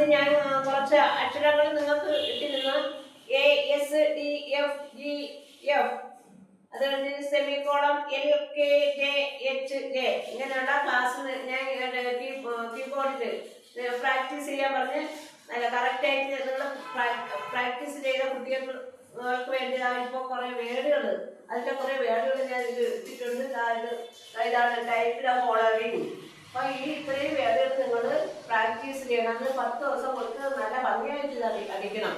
ക്ലാസ്സിൽ ഞാൻ കുറച്ച് അക്ഷരങ്ങൾ നിങ്ങൾക്ക് ഇട്ടിരുന്നു. A S D F G F, അത് കഴിഞ്ഞ് semicolon L K J H J, ഇങ്ങനെയുള്ള ക്ലാസ് ഞാൻ കീബോർഡിൽ പ്രാക്ടീസ് ചെയ്യാൻ പറഞ്ഞ് നല്ല കറക്റ്റായിട്ട് നിങ്ങൾ പ്രാക്ടീസ് ചെയ്ത കുട്ടികൾക്ക് വേണ്ടി ഇപ്പോൾ കുറേ വേർഡുകൾ, അതിൻ്റെ കുറേ വേർഡുകൾ ഞാൻ ഇത് ഇട്ടിട്ടുണ്ട്. ഇതാണ് ടൈപ്പ് ഓഫ് ഫോളോവിങ്. അപ്പോൾ ഈ ഇത്രയും വേർഡുകൾ നിങ്ങൾ പ്രാക്ടീസ് ചെയ്യണം. അന്ന് 10 ദിവസം കൊടുത്ത് നല്ല ഭംഗിയായിട്ട് അടിക്കണം.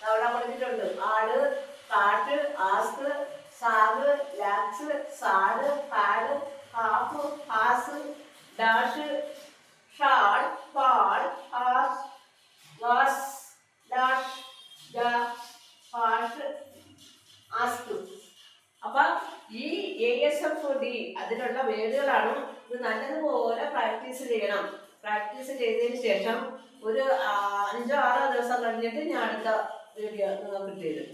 അവിടെ കൊടുത്തിട്ടുണ്ട്. At, cat, ask, sag, lax, sad, pad, half, has, dash, shawl, pal, has, was, dash, ഡാ, പാഷ്, ആസ്ക്. അപ്പൊ ഈ ASFD അതിനുള്ള വേർഡുകളാണ്. ഇത് നല്ലതുപോലെ പ്രാക്ടീസ് ചെയ്യണം. പ്രാക്ടീസ് ചെയ്തതിന് ശേഷം ഒരു 5-6 ദിവസം കഴിഞ്ഞിട്ട് ഞാൻ അടുത്ത വീഡിയോ നിങ്ങൾക്ക് ഇട്ടുതരും.